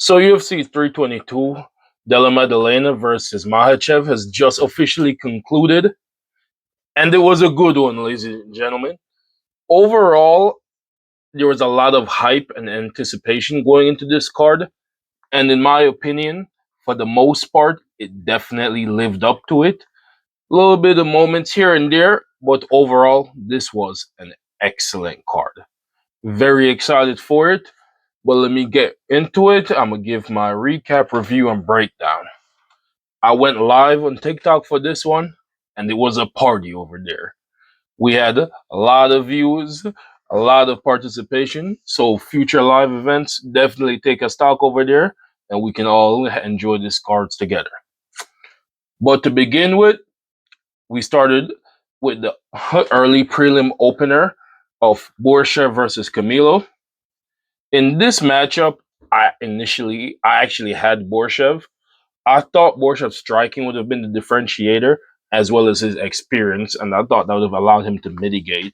So UFC 322, Della Maddalena versus Makhachev has just officially concluded, and it was a good one, ladies and gentlemen. Overall, there was a lot of hype and anticipation going into this card, and in my opinion, for the most part, it definitely lived up to it. A little bit of moments here and there, but overall, this was an excellent card. Very excited for it. But let me get into it. I'm gonna give my recap, review, and breakdown. I went live on TikTok for this one, and it was a party over there. We had a lot of views, a lot of participation. So future live events definitely take a stock over there, and we can all enjoy these cards together. But to begin with, we started with the early prelim opener of Borshev versus Camilo. In this matchup, I actually had Borshev. I thought Borshev's striking would have been the differentiator as well as his experience, and I thought that would have allowed him to mitigate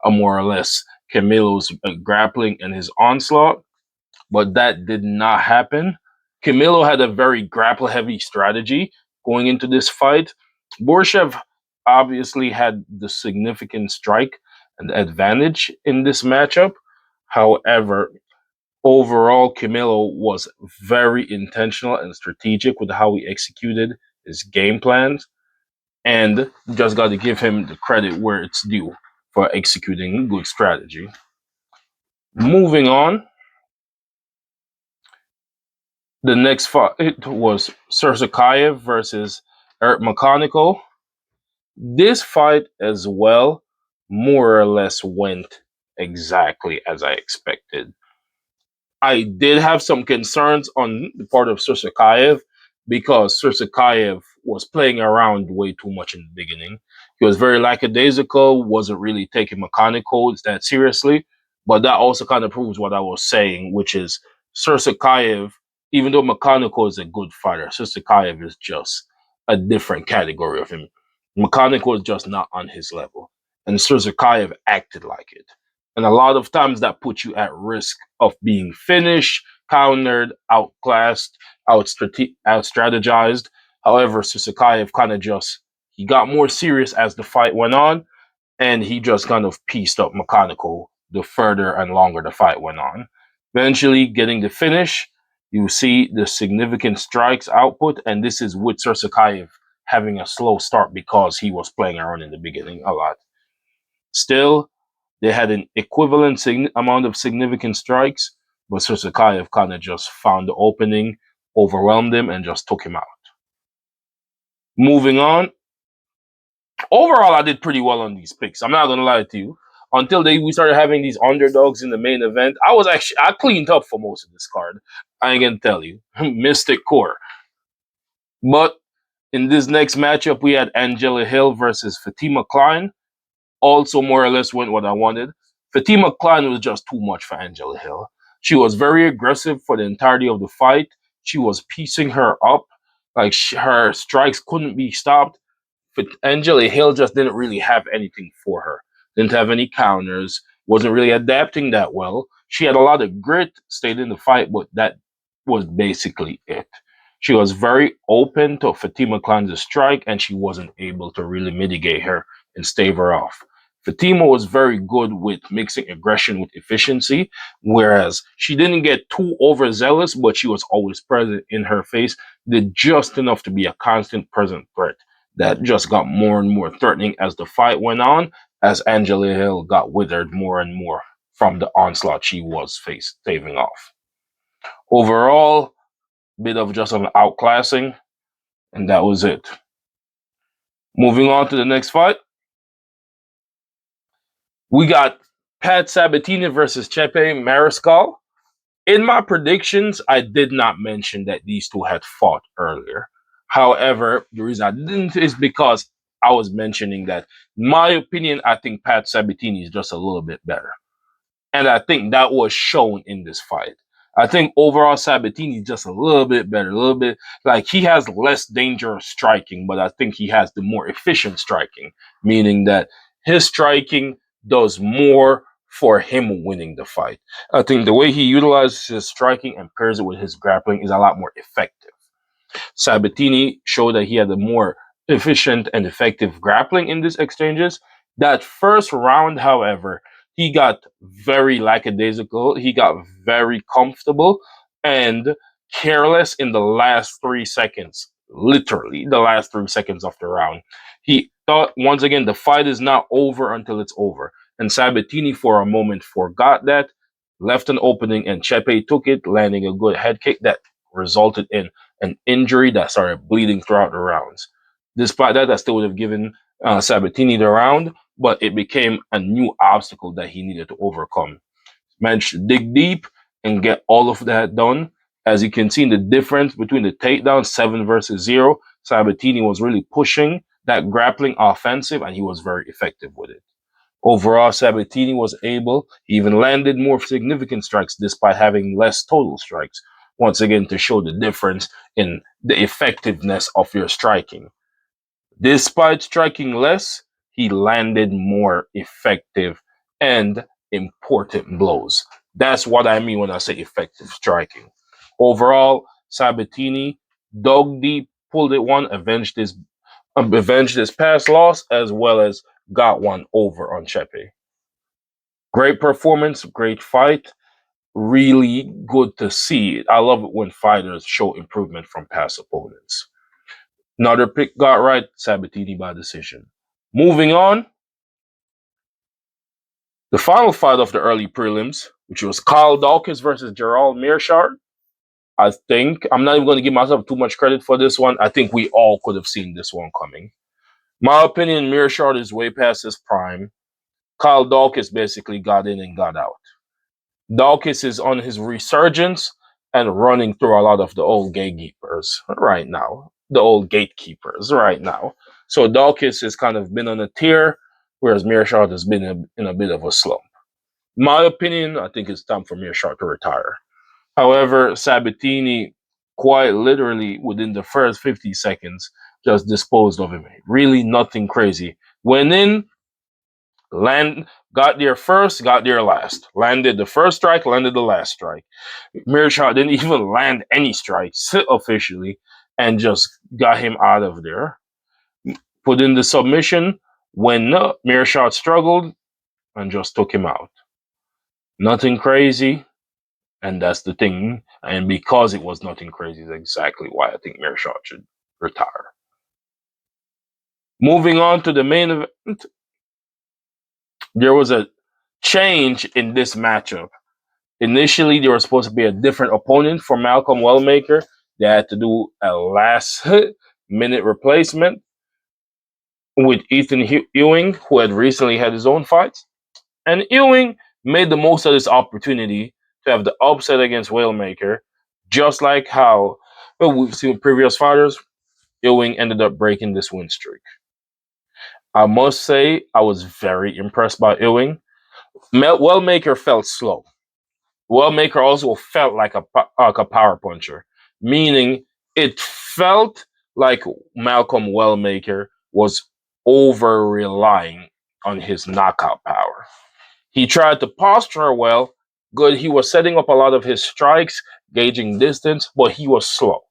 more or less Camilo's grappling and his onslaught, but that did not happen. Camilo had a very grapple-heavy strategy going into this fight. Borshev obviously had the significant strike and advantage in this matchup. However, overall, Camilo was very intentional and strategic with how he executed his game plans, and just got to give him the credit where it's due for executing good strategy. Moving on, the next fight was Sursakayev versus Eric Mechanical. This fight as well more or less went exactly as I expected. I did have some concerns on the part of Sursakayev because Sursakayev was playing around way too much in the beginning. He was very lackadaisical, wasn't really taking mechanical that seriously. But that also kind of proves what I was saying, which is Sursakayev, even though mechanical is a good fighter, Sursakayev is just a different category of him. Mechanical is just not on his level. And Sursakayev acted like it. And a lot of times that puts you at risk of being finished, countered, outclassed, out strategized. However, Susakayev kind of just he got more serious as the fight went on, and he just kind of pieced up Mechanical the further and longer the fight went on. Eventually, getting the finish, you see the significant strikes output, and this is with Sursakayev having a slow start because he was playing around in the beginning a lot. Still, they had an equivalent amount of significant strikes, but Sursakayev kind of just found the opening, overwhelmed him, and just took him out. Moving on, overall, I did pretty well on these picks. I'm not gonna lie to you. Until we started having these underdogs in the main event, I cleaned up for most of this card. I ain't gonna tell you, Mystic Core. But in this next matchup, we had Angela Hill versus Fatima Klein. Also more or less went what I wanted. Fatima Klein was just too much for Angela Hill. She was very aggressive for the entirety of the fight. She was piecing her up. Like her strikes couldn't be stopped. But Angela Hill just didn't really have anything for her. Didn't have any counters. Wasn't really adapting that well. She had a lot of grit, stayed in the fight, but that was basically it. She was very open to Fatima Klein's strike, and she wasn't able to really mitigate her and stave her off. Fatima was very good with mixing aggression with efficiency, whereas she didn't get too overzealous, but she was always present in her face, did just enough to be a constant present threat. That just got more and more threatening as the fight went on, as Angela Hill got withered more and more from the onslaught she was staving off. Overall, bit of just an outclassing, and that was it. Moving on to the next fight. We got Pat Sabatini versus Chepe Mariscal. In my predictions, I did not mention that these two had fought earlier. However, the reason I didn't is because I was mentioning that, in my opinion, I think Pat Sabatini is just a little bit better. And I think that was shown in this fight. I think overall Sabatini is just a little bit better, a little bit like he has less dangerous striking, but I think he has the more efficient striking, meaning that his striking does more for him winning the fight. I think the way he utilizes his striking and pairs it with his grappling is a lot more effective. Sabatini showed that he had a more efficient and effective grappling in these exchanges. That first round, however, he got very lackadaisical. He got very comfortable and careless in the last 3 seconds, literally the last 3 seconds of the round. He thought, once again, the fight is not over until it's over. And Sabatini, for a moment, forgot that, left an opening, and Chepe took it, landing a good head kick that resulted in an injury that started bleeding throughout the rounds. Despite that, I still would have given Sabatini the round, but it became a new obstacle that he needed to overcome. Managed to dig deep and get all of that done. As you can see, the difference between the takedown 7 versus 0, Sabatini was really pushing that grappling offensive, and he was very effective with it. Overall, Sabatini was able, he even landed more significant strikes despite having less total strikes. Once again, to show the difference in the effectiveness of your striking. Despite striking less, he landed more effective and important blows. That's what I mean when I say effective striking. Overall, Sabatini dug deep, pulled it one, avenged his past loss, as well as got one over on Chepe. Great performance, great fight. Really good to see. I love it when fighters show improvement from past opponents. Another pick got right, Sabatini by decision. Moving on, the final fight of the early prelims, which was Kyle Dawkins versus Gerald Meerschaert. I think, I'm not even going to give myself too much credit for this one. I think we all could have seen this one coming. My opinion, Meerschaert is way past his prime. Kyle Dawkins basically got in and got out. Dawkins is on his resurgence and running through a lot of the old gatekeepers right now. The old gatekeepers right now. So Dawkins has kind of been on a tear, whereas Meerschaert has been in a bit of a slump. My opinion, I think it's time for Meerschaert to retire. However, Sabatini, quite literally within the first 50 seconds, just disposed of him. Really nothing crazy. Went in, got there first, got there last. Landed the first strike, landed the last strike. Meerschaert didn't even land any strikes officially and just got him out of there. Put in the submission. When Meerschaert struggled and just took him out. Nothing crazy. And that's the thing. And because it was nothing crazy is exactly why I think Meerschaert should retire. Moving on to the main event, there was a change in this matchup. Initially, there was supposed to be a different opponent for Malcolm Wellmaker. They had to do a last minute replacement with Ethan Ewing, who had recently had his own fights. And Ewing made the most of this opportunity to have the upset against Wellmaker, just like how we've seen with previous fighters. Ewing ended up breaking this win streak. I must say, I was very impressed by Ewing. Wellmaker felt slow. Wellmaker also felt like a power puncher, meaning it felt like Malcolm Wellmaker was over relying on his knockout power. He tried to posture well, good. He was setting up a lot of his strikes, gauging distance, but he was slow.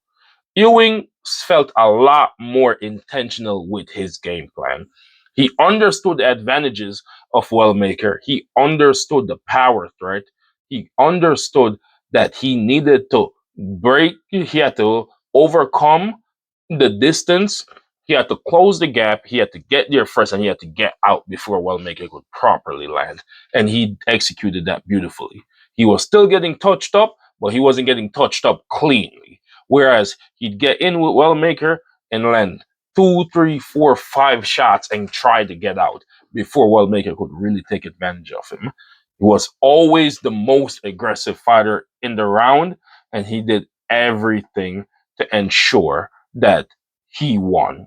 Ewing felt a lot more intentional with his game plan. He understood the advantages of Wellmaker. He understood the power threat. He understood that he needed to break, he had to overcome the distance. He had to close the gap. He had to get there first, and he had to get out before Wellmaker could properly land. And he executed that beautifully. He was still getting touched up, but he wasn't getting touched up cleanly. Whereas he'd get in with Wellmaker and land 2, 3, 4, 5 shots and try to get out before Wellmaker could really take advantage of him. He was always the most aggressive fighter in the round, and he did everything to ensure that he won.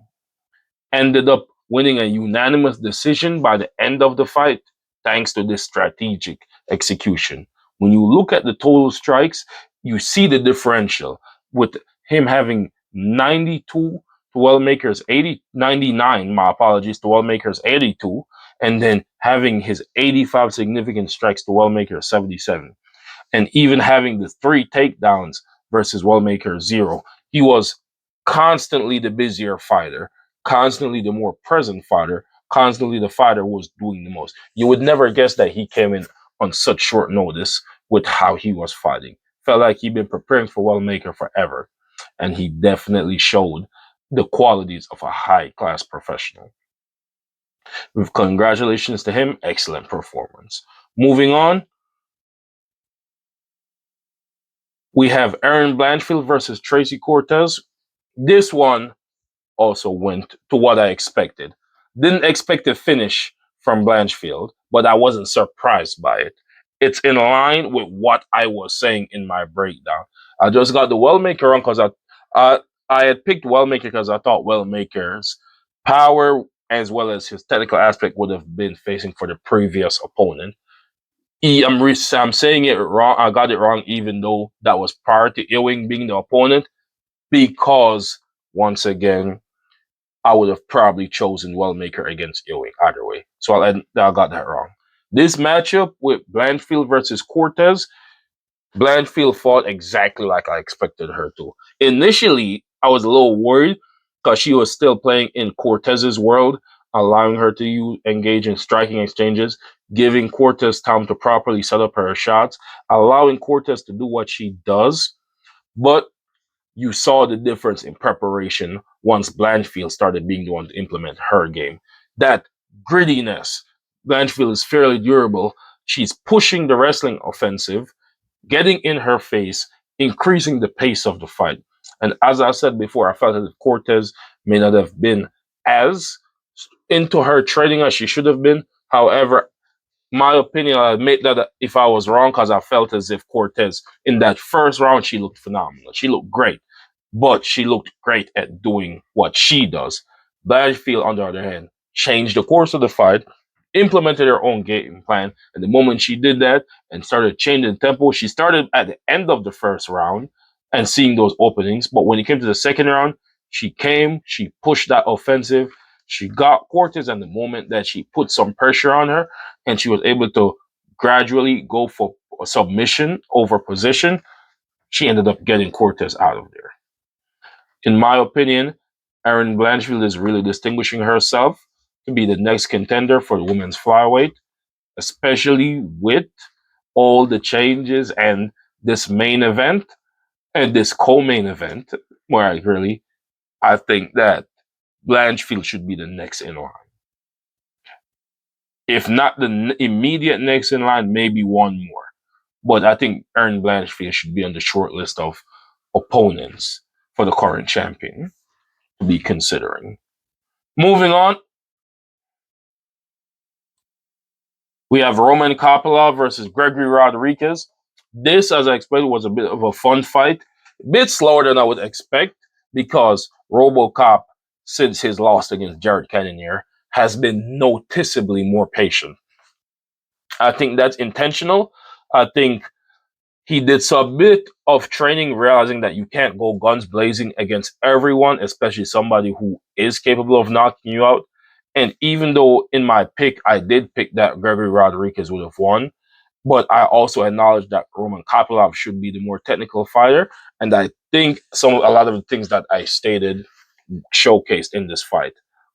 Ended up winning a unanimous decision by the end of the fight, thanks to this strategic execution. When you look at the total strikes, you see the differential with him having 92 to Wellmaker's 99, my apologies, to Wellmaker's 82, and then having his 85 significant strikes to Wellmaker 77, and even having the 3 takedowns versus Wellmaker 0. He was constantly the busier fighter, constantly the more present fighter, constantly the fighter who was doing the most. You would never guess that he came in on such short notice with how he was fighting. Felt like he'd been preparing for Wellmaker forever, and he definitely showed the qualities of a high class professional. With congratulations to him, excellent performance. Moving on, we have Aaron Blanchfield versus Tracy Cortez. This one also went to what I expected. Didn't expect a finish from Blanchfield, but I wasn't surprised by it. It's in line with what I was saying in my breakdown. I just got the Wellmaker wrong because I I had picked Wellmaker because I thought Wellmaker's power as well as his technical aspect would have been facing for the previous opponent. I'm saying it wrong. I got it wrong, even though that was prior to Ewing being the opponent, because once again, I would have probably chosen Wellmaker against Ewing either way. So I got that wrong. This matchup with Blanchfield versus Cortez, Blanchfield fought exactly like I expected her to. Initially, I was a little worried because she was still playing in Cortez's world, allowing her to engage in striking exchanges, giving Cortez time to properly set up her shots, allowing Cortez to do what she does. But you saw the difference in preparation once Blanchfield started being the one to implement her game. That grittiness. Blanchfield is fairly durable. She's pushing the wrestling offensive, getting in her face, increasing the pace of the fight. And as I said before, I felt that Cortez may not have been as into her trading as she should have been. However, my opinion, I admit that if I was wrong, because I felt as if Cortez in that first round, she looked phenomenal. She looked great, but she looked great at doing what she does. Blanchfield, on the other hand, changed the course of the fight, implemented her own game plan, and the moment she did that and started changing tempo, she started at the end of the first round and seeing those openings. But when it came to the second round, she pushed that offensive, she got Cortez, and the moment that she put some pressure on her, and she was able to gradually go for a submission over position, she ended up getting Cortez out of there. In my opinion, Erin Blanchfield is really distinguishing herself to be the next contender for the women's flyweight, especially with all the changes and this main event and this co-main event, where I think that Blanchfield should be the next in line. If not the immediate next in line, maybe one more. But I think Erin Blanchfield should be on the short list of opponents for the current champion to be considering. Moving on, we have Roman Kopylov versus Gregory Rodriguez. This, as I expected, was a bit of a fun fight. A bit slower than I would expect because RoboCop, since his loss against Jared Cannonier, has been noticeably more patient. I think that's intentional. I think he did some bit of training, realizing that you can't go guns blazing against everyone, especially somebody who is capable of knocking you out. And even though in my pick, I did pick that Gregory Rodriguez would have won, but I also acknowledge that Roman Kopylov should be the more technical fighter. And I think a lot of the things that I stated showcased in this fight.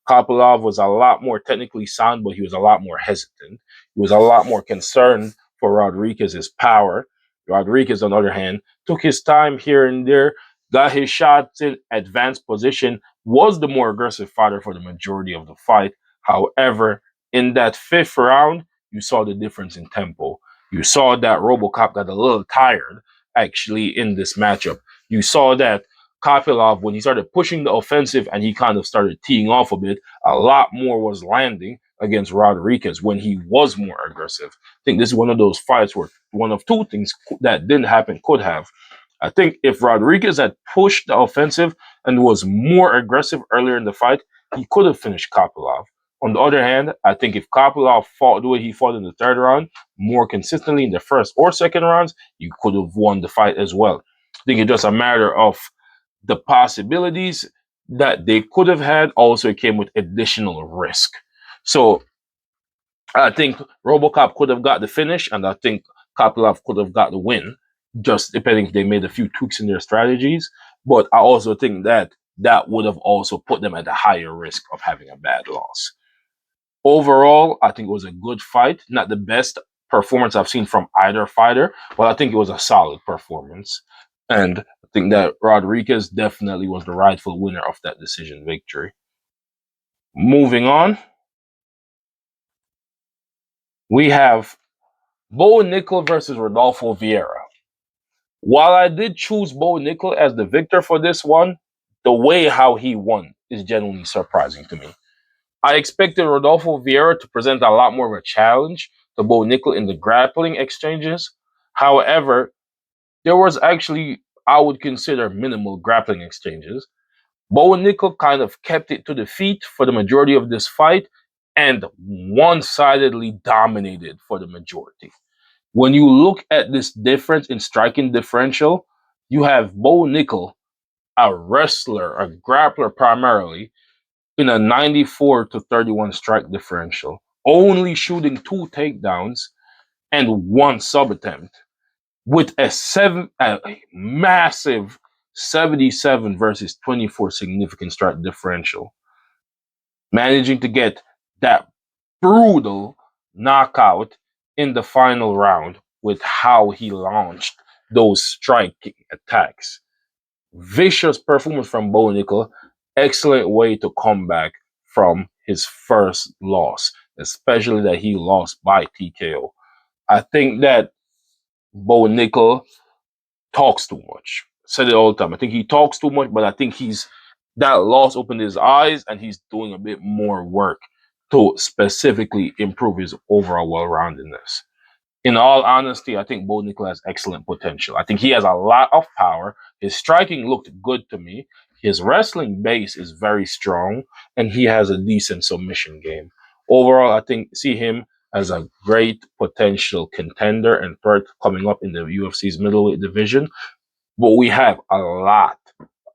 Kopylov was a lot more technically sound, but he was a lot more hesitant. He was a lot more concerned for Rodriguez's power. Rodriguez, on the other hand, took his time here and there, got his shots in advanced position, was the more aggressive fighter for the majority of the fight. However, in that fifth round, you saw the difference in tempo. You saw that RoboCop got a little tired, actually, in this matchup. You saw that Kopylov, when he started pushing the offensive and he kind of started teeing off a bit, a lot more was landing against Rodriguez when he was more aggressive. I think this is one of those fights where one of two things that didn't happen could have. I think if Rodriguez had pushed the offensive and was more aggressive earlier in the fight, he could have finished Kopylov. On the other hand, I think if Kopylov fought the way he fought in the third round, more consistently in the first or second rounds, you could have won the fight as well. I think it's just a matter of the possibilities that they could have had also came with additional risk. So I think RoboCop could have got the finish, and I think Kopylov could have got the win, just depending if they made a few tweaks in their strategies. But I also think that that would have also put them at a higher risk of having a bad loss. Overall, I think it was a good fight. Not the best performance I've seen from either fighter, but I think it was a solid performance. And I think that Rodriguez definitely was the rightful winner of that decision victory. Moving on, we have Bo Nickel versus Rodolfo Vieira. While I did choose Bo Nickel as the victor for this one, the way how he won is genuinely surprising to me. I expected Rodolfo Vieira to present a lot more of a challenge to Bo Nickel in the grappling exchanges. However, there was actually, I would consider, minimal grappling exchanges. Bo Nickel kind of kept it to the feet for the majority of this fight and one sidedly dominated for the majority. When you look at this difference in striking differential, you have Bo Nickel, a wrestler, a grappler primarily, in a 94 to 31 strike differential, only shooting 2 takedowns and 1 sub attempt with a massive 77 versus 24 significant strike differential, managing to get that brutal knockout in the final round with how he launched those striking attacks. Vicious performance from Bo Nickel. Excellent way to come back from his first loss, especially that he lost by TKO. I think that Bo Nickel talks too much. Said it all the time. I think he talks too much, but I think that loss opened his eyes and he's doing a bit more work to specifically improve his overall well-roundedness. In all honesty, I think Bo Nickel has excellent potential. I think he has a lot of power. His striking looked good to me. His wrestling base is very strong, and he has a decent submission game. Overall, I think see him as a great potential contender and threat coming up in the UFC's middleweight division. But we have a lot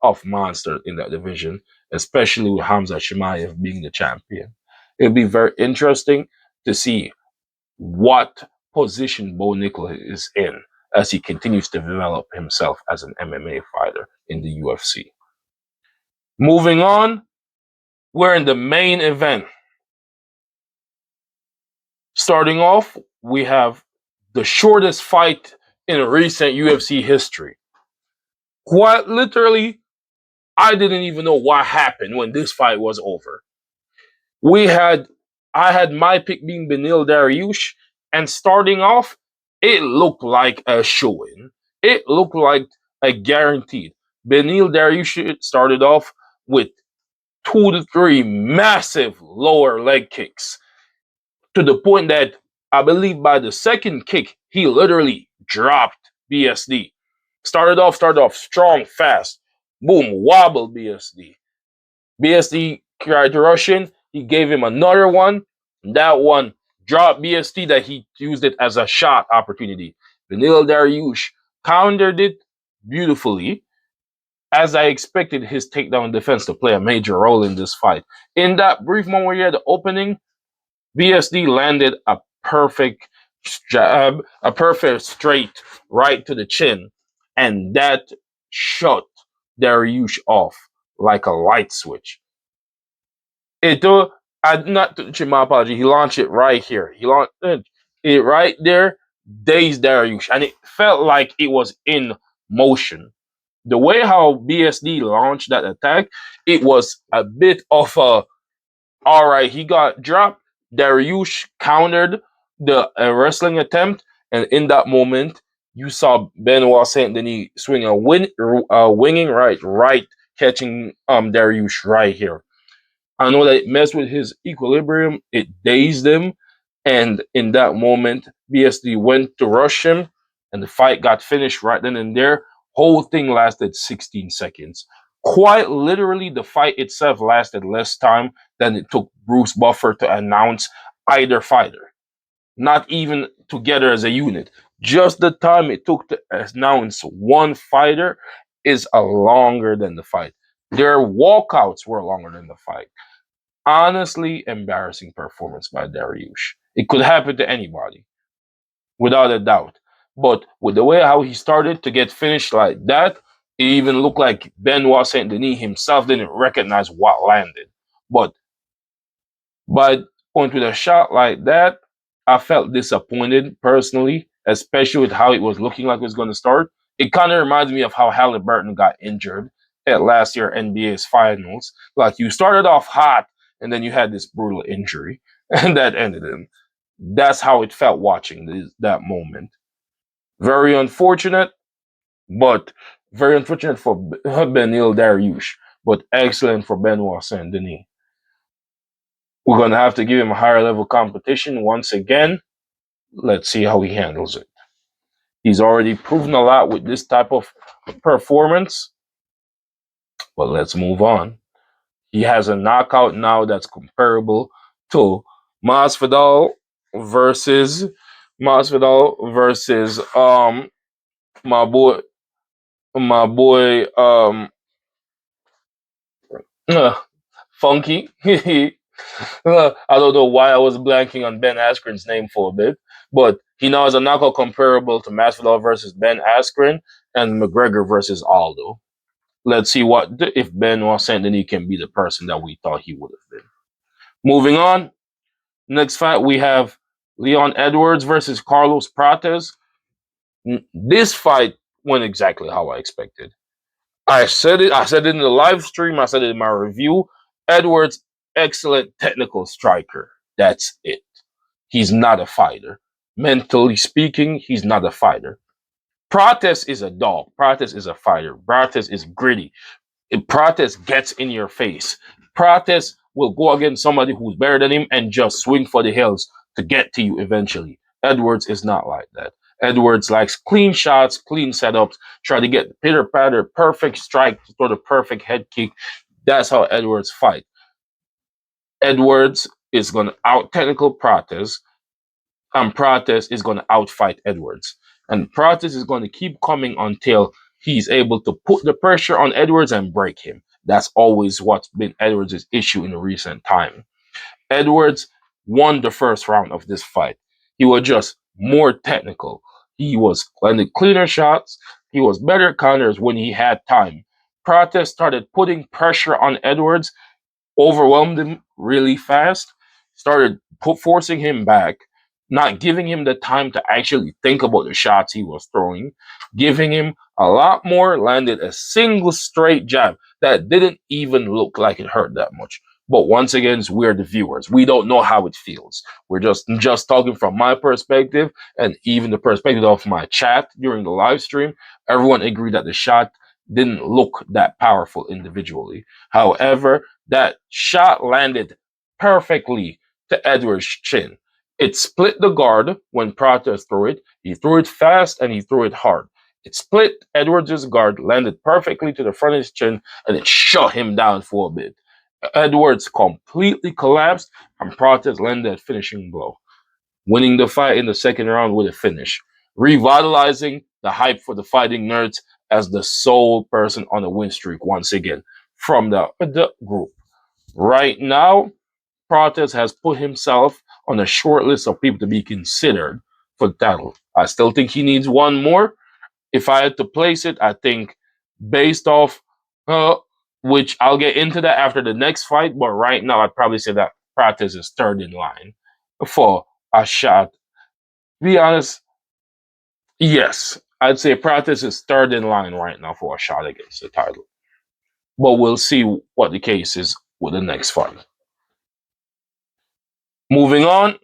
of monsters in that division, especially with Hamza Chimaev being the champion. It'll be very interesting to see what position Bo Nickel is in as he continues to develop himself as an MMA fighter in the UFC. Moving on, we're in the main event. Starting off, we have the shortest fight in recent UFC history. Quite literally, I didn't even know what happened when this fight was over. We had I had my pick being Benil Dariush, and starting off, it looked like a shoe-in. It looked like a guaranteed. Benil Dariush started off with 2 to 3 massive lower leg kicks to the point that I believe by the second kick, he literally dropped BSD. Started off strong, fast. Boom, wobble BSD. BSD tried to rush in. He gave him another one. That one dropped BSD that he used it as a shot opportunity. Vanilla Dariush countered it beautifully, as I expected his takedown defense to play a major role in this fight. In that brief moment where he had the opening, BSD landed a perfect jab, a perfect straight right to the chin, and that shut Dariush off like a light switch. It do I not to my apology. He launched it right here. He launched it right there, dazed Dariush, and it felt like it was in motion. The way how BSD launched that attack, it was a bit of a all right. He got dropped. Dariush countered the wrestling attempt, and in that moment, you saw Benoit Saint Denis swing a winging right, catching Dariush right here. I know that it messed with his equilibrium. It dazed him. And in that moment, BSD went to rush him, and the fight got finished right then and there. Whole thing lasted 16 seconds. Quite literally, the fight itself lasted less time than it took Bruce Buffer to announce either fighter. Not even together as a unit. Just the time it took to announce one fighter is longer than the fight. Their walkouts were longer than the fight. Honestly, embarrassing performance by Dariush. It could happen to anybody, without a doubt. But with the way how he started to get finished like that, it even looked like Benoit Saint Denis himself didn't recognize what landed. But by point with a shot like that, I felt disappointed personally, especially with how it was looking like it was going to start. It kind of reminds me of how Halliburton got injured at last year NBA's finals. Like you started off hot, and then you had this brutal injury, and that ended him. That's how it felt watching that moment. Very unfortunate, but very unfortunate for Benil Dariush, but excellent for Benoit Saint Denis. We're going to have to give him a higher level competition once again. Let's see how he handles it. He's already proven a lot with this type of performance, but let's move on. He has a knockout now that's comparable to Masvidal versus Masvidal versus my boy my boy uh, Funky. I don't know why I was blanking on Ben Askren's name for a bit, but he now has a knockout comparable to Masvidal versus Ben Askren and McGregor versus Aldo. Let's see what if Benoit Saint Denis can be the person that we thought he would have been. Moving on, next fight we have Leon Edwards versus Carlos Prates. This fight went exactly how I expected. I said it. I said it in the live stream. I said it in my review. Edwards, excellent technical striker. That's it. He's not a fighter. Mentally speaking, he's not a fighter. Prates is a dog. Prates is a fighter. Prates is gritty. Prates gets in your face. Prates will go against somebody who's better than him and just swing for the hills to get to you eventually. Edwards is not like that. Edwards likes clean shots, clean setups, try to get pitter patter, perfect strike, throw the perfect head kick. That's how Edwards fight. Edwards is going to out technical Prates, and Prates is going to outfight Edwards. And Prates is going to keep coming until he's able to put the pressure on Edwards and break him. That's always what's been Edwards' issue in the recent time. Edwards won the first round of this fight. He was just more technical. He was landing cleaner shots. He was better counters when he had time. Prates started putting pressure on Edwards, overwhelmed him really fast, started forcing him back, not giving him the time to actually think about the shots he was throwing, giving him a lot more, landed a single straight jab that didn't even look like it hurt that much. But once again, we're the viewers. We don't know how it feels. We're just talking from my perspective and even the perspective of my chat during the live stream. Everyone agreed that the shot didn't look that powerful individually. However, that shot landed perfectly to Edwards' chin. It split the guard when Prates threw it. He threw it fast and he threw it hard. It split Edwards' guard, landed perfectly to the front of his chin, and it shut him down for a bit. Edwards completely collapsed, and Prates landed a finishing blow, winning the fight in the second round with a finish, revitalizing the hype for the fighting nerds as the sole person on the win streak once again from the group. Right now, Prates has put himself on a short list of people to be considered for the title. I still think he needs one more. If I had to place it, I think based off, which I'll get into that after the next fight, but right now I'd probably say that Prates is third in line for a shot. To be honest, yes, I'd say Prates is third in line right now for a shot against the title. But we'll see what the case is with the next fight. Moving on,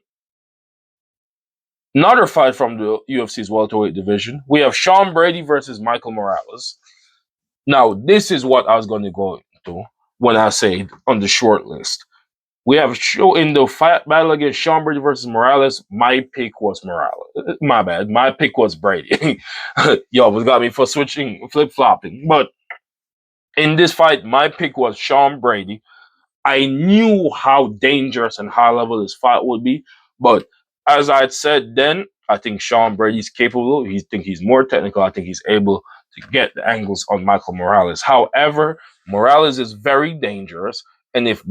another fight from the UFC's welterweight division. We have Sean Brady versus Michael Morales. Now, this is what I was going to go into when I say on the short list. We have in the fight battle against Sean Brady versus Morales. My pick was Morales. My bad. My pick was Brady. Yo, it got me for switching, flip flopping. But in this fight, my pick was Sean Brady. I knew how dangerous and high level this fight would be, but as I said then, I think Sean Brady's capable. I think he's more technical. I think he's able to get the angles on Michael Morales. However, Morales is very dangerous, And if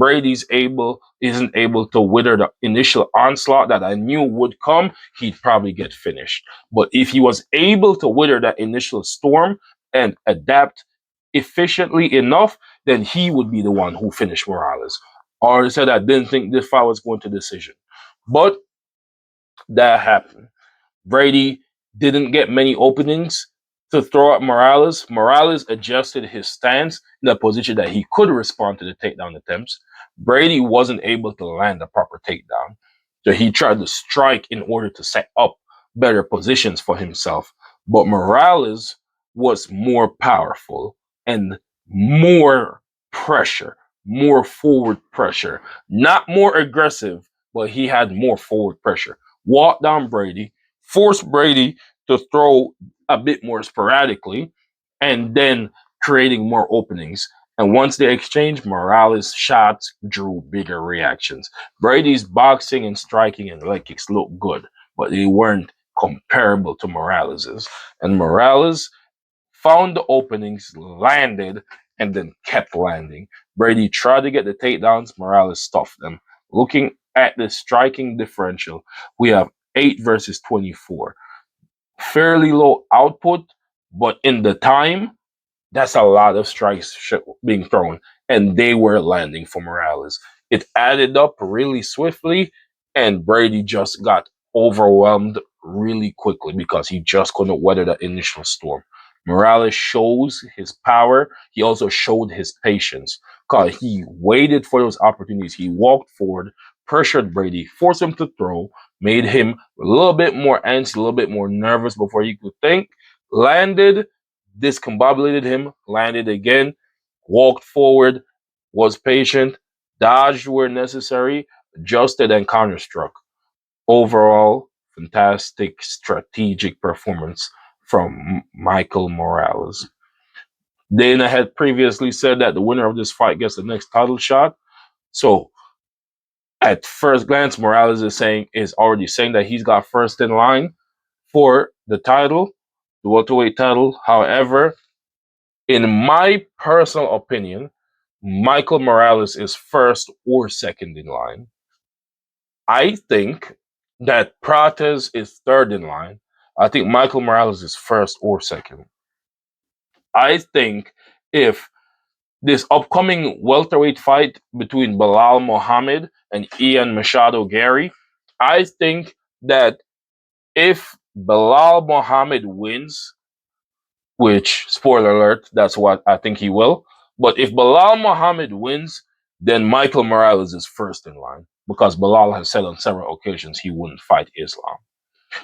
isn't able to wither the initial onslaught that I knew would come, he'd probably get finished. But if he was able to wither that initial storm and adapt efficiently enough, then he would be the one who finished Morales. Or I said I didn't think this fight was going to decision. But that happened. Brady didn't get many openings to throw at Morales. Morales adjusted his stance in a position that he could respond to the takedown attempts. Brady wasn't able to land a proper takedown. So he tried to strike in order to set up better positions for himself. But Morales was more powerful and more pressure, more forward pressure. Not more aggressive, but he had more forward pressure. Walked down Brady, forced Brady to throw a bit more sporadically, and then creating more openings. And once they exchanged, Morales' shots drew bigger reactions. Brady's boxing and striking and leg kicks looked good, but they weren't comparable to Morales's. And Morales found the openings, landed, and then kept landing. Brady tried to get the takedowns, Morales stuffed them. Looking at the striking differential, we have 8 versus 24. Fairly low output, but in the time, that's a lot of strikes being thrown, and they were landing for Morales. It added up really swiftly, and Brady just got overwhelmed really quickly because he just couldn't weather that initial storm. Morales shows his power. He also showed his patience because he waited for those opportunities. He walked forward, pressured Brady, forced him to throw, made him a little bit more antsy, a little bit more nervous before he could think, landed, discombobulated him, landed again, walked forward, was patient, dodged where necessary, adjusted, and counterstruck. Overall, fantastic strategic performance from Michael Morales. Dana had previously said that the winner of this fight gets the next title shot. So at first glance, Morales is already saying that he's got first in line for the title, the welterweight title. However, in my personal opinion, Michael Morales is first or second in line. I think that Prates is third in line. I think Michael Morales is first or second. I think if this upcoming welterweight fight between Bilal Mohammed and Ian Machado Gary, I think that if Bilal Mohammed wins, which, spoiler alert, that's what I think he will. But if Bilal Muhammad wins, then Michael Morales is first in line because Bilal has said on several occasions he wouldn't fight Islam.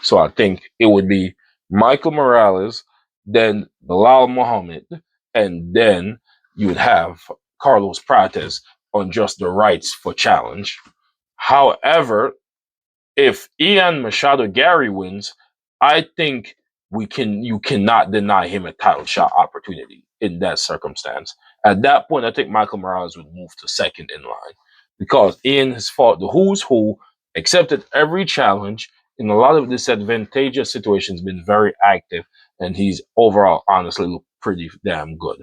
So I think it would be Michael Morales, then Bilal Muhammad, and then you would have Carlos Prates on just the rights for challenge. However, if Ian Machado Gary wins, I think you cannot deny him a title shot opportunity in that circumstance. At that point, I think Michael Morales would move to second in line because Ian has fought the who's who, accepted every challenge in a lot of disadvantageous situations, been very active, and he's overall honestly looked pretty damn good.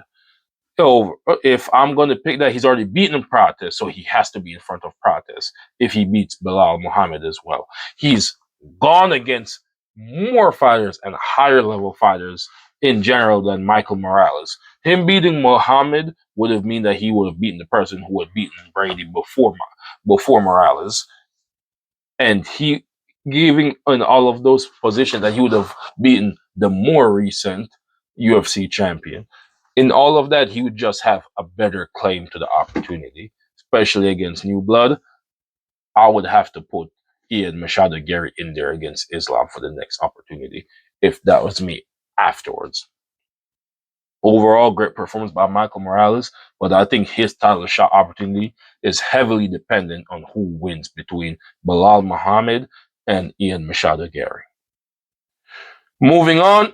So if I'm going to pick that, he's already beaten Prates, so he has to be in front of Prates if he beats Bilal Muhammad as well. He's gone against more fighters and higher level fighters in general than Michael Morales. Him beating Muhammad would have mean that he would have beaten the person who had beaten Brady before Morales, and he giving in all of those positions that he would have beaten the more recent UFC champion. In all of that, he would just have a better claim to the opportunity, especially against New Blood. I would have to put Ian Machado Gary in there against Islam for the next opportunity if that was me afterwards. Overall, great performance by Michael Morales, but I think his title shot opportunity is heavily dependent on who wins between Bilal Muhammad and Ian Machado Gary. Moving on,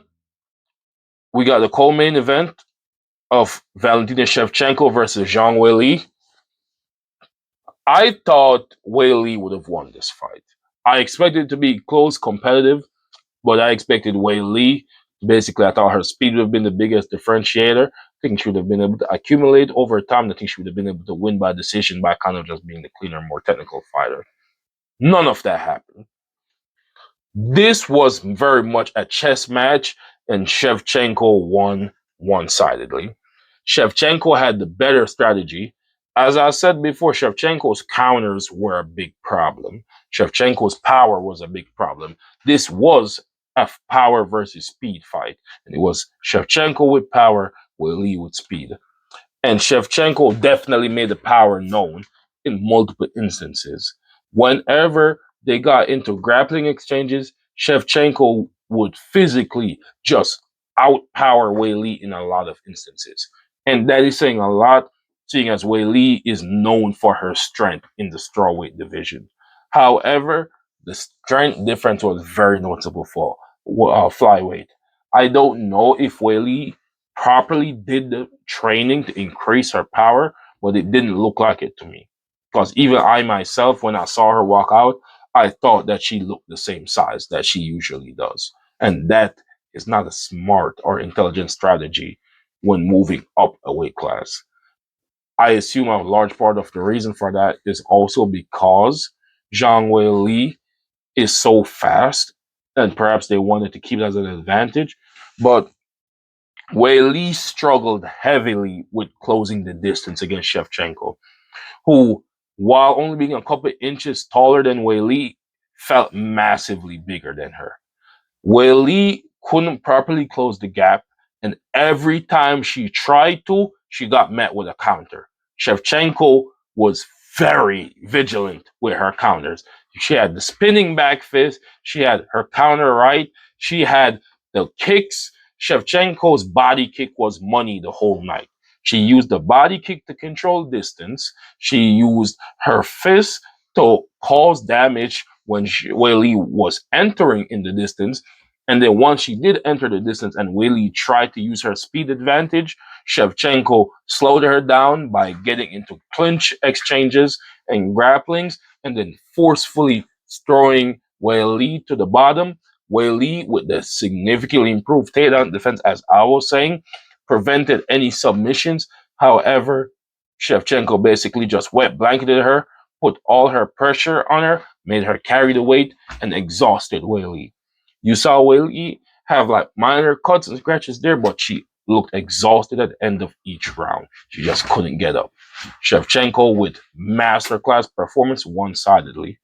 we got the co-main event of Valentina Shevchenko versus Zhang Weili. I thought Weili would have won this fight. I expected it to be close, competitive, but I expected Weili. Basically, I thought her speed would have been the biggest differentiator think she would have been able to accumulate over time. I think she would have been able to win by decision by kind of just being the cleaner, more technical fighter. None of that happened. This was very much a chess match, and Shevchenko won one-sidedly. Shevchenko had the better strategy. As I said before, Shevchenko's counters were a big problem. Shevchenko's power was a big problem. This was a power versus speed fight, and it was Shevchenko with power, Weili with speed. And Shevchenko definitely made the power known in multiple instances. Whenever they got into grappling exchanges, Shevchenko would physically just outpower Weili in a lot of instances. And that is saying a lot, seeing as Weili is known for her strength in the strawweight division. However, the strength difference was very noticeable for flyweight. I don't know if Weili properly did the training to increase her power, but it didn't look like it to me. Because even I myself, when I saw her walk out, I thought that she looked the same size that she usually does. And that is not a smart or intelligent strategy when moving up a weight class. I assume a large part of the reason for that is also because Zhang Weili is so fast, and perhaps they wanted to keep it as an advantage. But Weili struggled heavily with closing the distance against Shevchenko, who, while only being a couple of inches taller than Weili, felt massively bigger than her. Weili couldn't properly close the gap, and every time she tried to, she got met with a counter. Shevchenko was very vigilant with her counters. She had the spinning back fist, she had her counter right, she had the kicks. Shevchenko's body kick was money the whole night. She used the body kick to control distance. She used her fist to cause damage when Weili was entering in the distance. And then once she did enter the distance and Weili tried to use her speed advantage, Shevchenko slowed her down by getting into clinch exchanges and grapplings and then forcefully throwing Weili to the bottom. Weili, with the significantly improved takedown defense, as I was saying, prevented any submissions. However, Shevchenko basically just wet blanketed her, put all her pressure on her, made her carry the weight, and exhausted Weili. You saw Weili have like minor cuts and scratches there, but she looked exhausted at the end of each round. She just couldn't get up. Shevchenko with masterclass performance one-sidedly.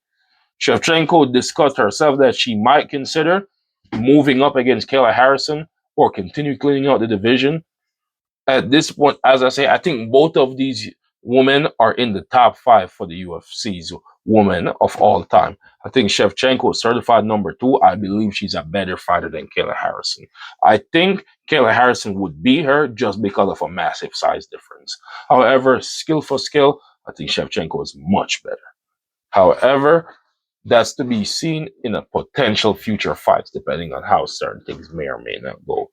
Shevchenko discussed herself that she might consider moving up against Kayla Harrison or continue cleaning out the division. At this point, as I say, I think both of these women are in the top 5 for the UFC's women of all time. I think Shevchenko is certified number 2. I believe she's a better fighter than Kayla Harrison. I think Kayla Harrison would beat her just because of a massive size difference. However, skill for skill, I think Shevchenko is much better. However, that's to be seen in a potential future fights, depending on how certain things may or may not go.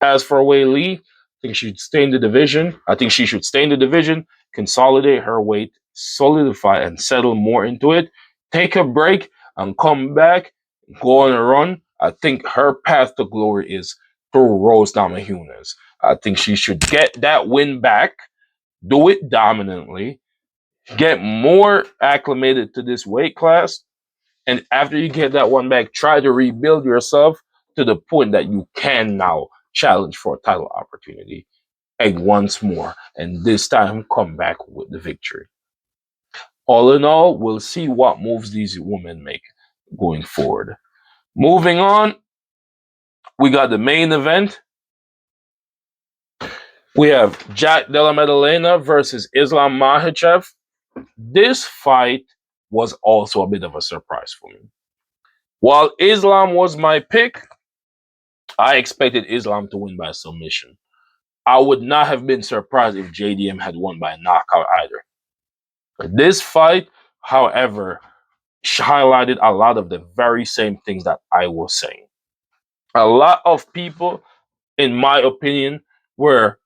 As for Weili, I think she should stay in the division. I think she should stay in the division, consolidate her weight, solidify and settle more into it, take a break and come back, go on a run. I think her path to glory is through Rose Namajunas. I think she should get that win back, do it dominantly, get more acclimated to this weight class, and after you get that one back, try to rebuild yourself to the point that you can now challenge for a title opportunity. And once more, and this time come back with the victory. All in all, we'll see what moves these women make going forward. Moving on, we got the main event. We have Jack Della Maddalena versus Islam Makhachev. This fight was also a bit of a surprise for me. While Islam was my pick, I expected Islam to win by submission. I would not have been surprised if JDM had won by knockout either. This fight, however, highlighted a lot of the very same things that I was saying. A lot of people, in my opinion, were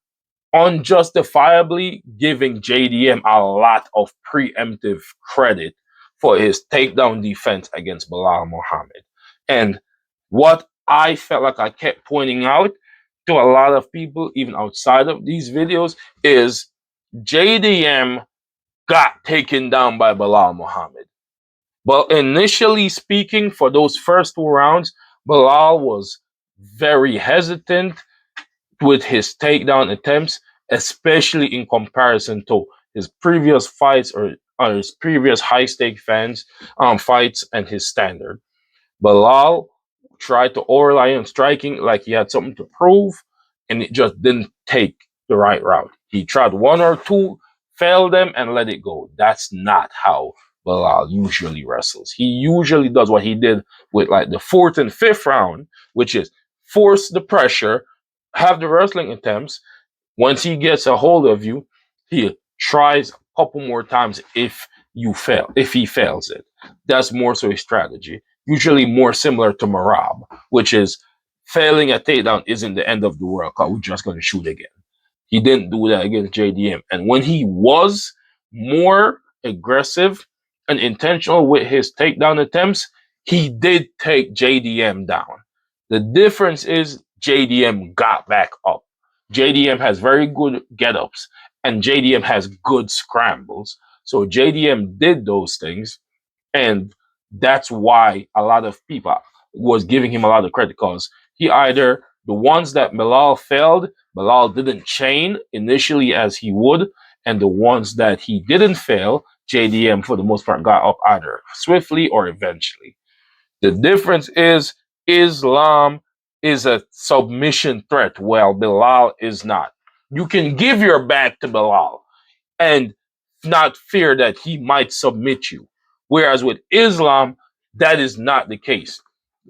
unjustifiably giving JDM a lot of preemptive credit for his takedown defense against Belal Muhammad. And what I felt like I kept pointing out, to a lot of people, even outside of these videos, is JDM got taken down by Bilal Muhammad. But initially speaking, for those first 2 rounds, Bilal was very hesitant with his takedown attempts, especially in comparison to his previous fights or his previous high stake fights and his standard. Bilal tried to rely on striking like he had something to prove, and it just didn't take the right route. He tried one or two, failed them, and let it go. That's not how Bilal usually wrestles. He usually does what he did with like the fourth and fifth round, which is force the pressure, have the wrestling attempts. Once he gets a hold of you, he tries a couple more times if he fails it. That's more so a strategy. Usually more similar to Marab, which is failing a takedown isn't the end of the world, because we're just gonna shoot again. He didn't do that against JDM. And when he was more aggressive and intentional with his takedown attempts, he did take JDM down. The difference is JDM got back up. JDM has very good get ups and JDM has good scrambles. So JDM did those things, and that's why a lot of people was giving him a lot of credit, because he either the ones that Bilal failed, Bilal didn't chain initially as he would, and the ones that he didn't fail, JDM for the most part got up either swiftly or eventually. The difference is Islam is a submission threat, while Bilal is not. You can give your back to Bilal and not fear that he might submit you. Whereas with Islam, that is not the case.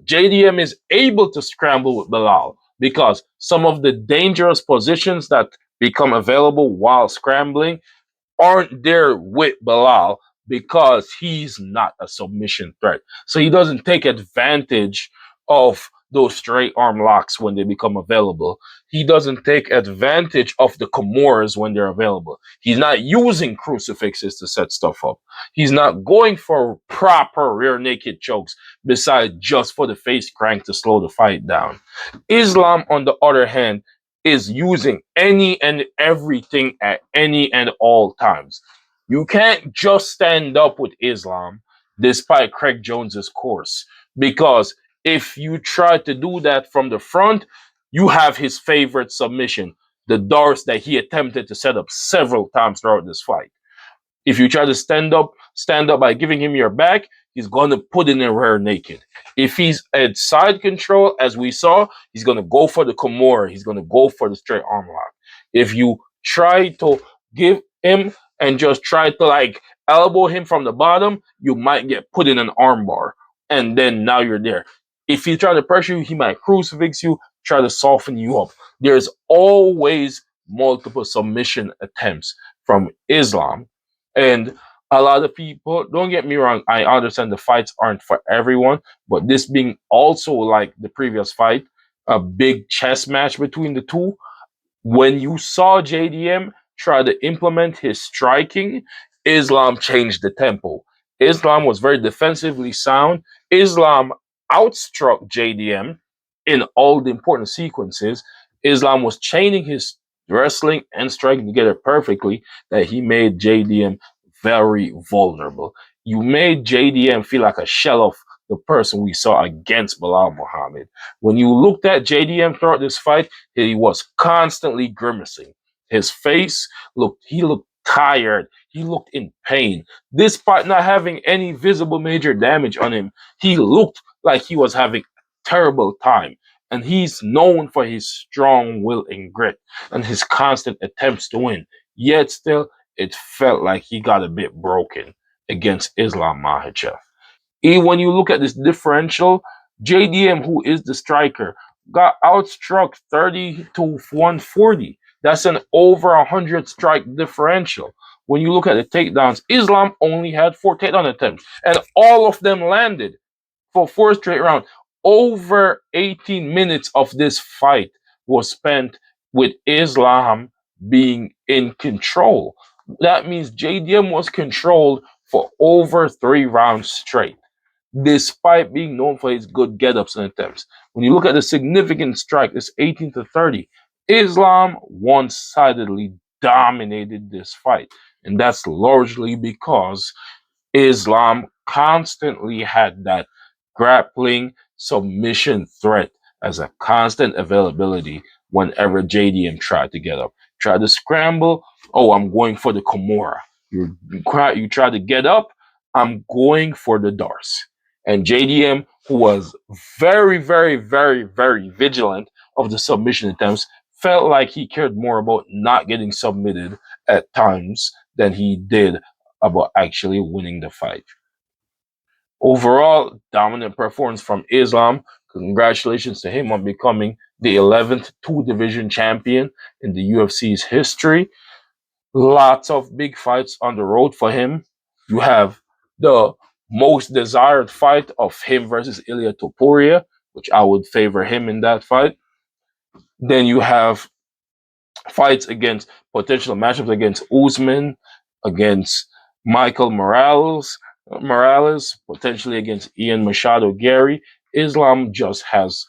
JDM is able to scramble with Bilal because some of the dangerous positions that become available while scrambling aren't there with Bilal because he's not a submission threat. So he doesn't take advantage of those straight arm locks when they become available. He doesn't take advantage of the Kimura's when they're available. He's not using crucifixes to set stuff up. He's not going for proper rear naked chokes besides just for the face crank to slow the fight down. Islam, on the other hand, is using any and everything at any and all times. You can't just stand up with Islam despite Craig Jones's course, because if you try to do that from the front, you have his favorite submission, the darts that he attempted to set up several times throughout this fight. If you try to stand up by giving him your back, he's going to put in a rear naked. If he's at side control, as we saw, he's going to go for the Kimura. He's going to go for the straight arm lock. If you try to give him and just try to like elbow him from the bottom, you might get put in an arm bar. And then now you're there. If he's trying to pressure you, he might crucifix you, try to soften you up. There's always multiple submission attempts from Islam. And a lot of people, don't get me wrong, I understand the fights aren't for everyone, but this being also like the previous fight, a big chess match between the two, when you saw JDM try to implement his striking, Islam changed the tempo. Islam was very defensively sound. Islam outstruck JDM in all the important sequences. Islam was chaining his wrestling and striking together perfectly, that he made JDM very vulnerable. You made JDM feel like a shell of the person we saw against Bilal Muhammad. When you looked at JDM throughout this fight, he was constantly grimacing. His face he looked tired. He looked in pain. Despite not having any visible major damage on him, he looked like he was having a terrible time. And he's known for his strong will and grit and his constant attempts to win. Yet still, it felt like he got a bit broken against Islam Makhachev. And when you look at this differential, JDM, who is the striker, got outstruck 30 to 140. That's an over 100 strike differential. When you look at the takedowns, Islam only had 4 takedown attempts, and all of them landed for 4 straight rounds. Over 18 minutes of this fight was spent with Islam being in control. That means JDM was controlled for over 3 rounds straight. despite being known for his good get-ups and attempts. When you look at the significant strike, it's 18-30. Islam one-sidedly dominated this fight, and that's largely because Islam constantly had that grappling submission threat as a constant availability whenever JDM tried to get up. Tried to scramble, oh, I'm going for the Kimura. You try to get up, I'm going for the Darce. And JDM, who was very, very, very, very vigilant of the submission attempts, felt like he cared more about not getting submitted at times than he did about actually winning the fight. Overall, dominant performance from Islam. Congratulations to him on becoming the 11th two-division champion in the UFC's history. Lots of big fights on the road for him. You have the most desired fight of him versus Ilia Topuria, which I would favor him in that fight. Then you have fights against potential matchups against Usman, against Michael Morales, potentially against Ian Machado Gary. Islam just has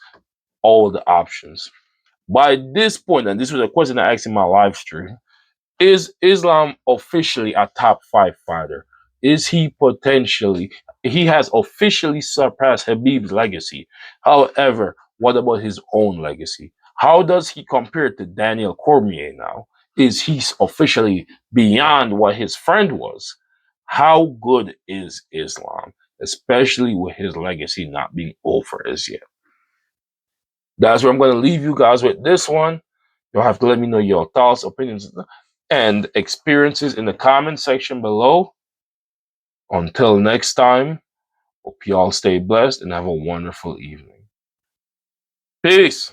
all the options. By this point, and this was a question I asked in my live stream, is Islam officially a top 5 fighter? Is he potentially, he has officially surpassed Habib's legacy. However, what about his own legacy? How does he compare to Daniel Cormier now? Is he officially beyond what his friend was? How good is Islam, especially with his legacy not being over as yet? That's where I'm going to leave you guys with this one. You'll have to let me know your thoughts, opinions, and experiences in the comment section below. Until next time, hope you all stay blessed and have a wonderful evening. Peace.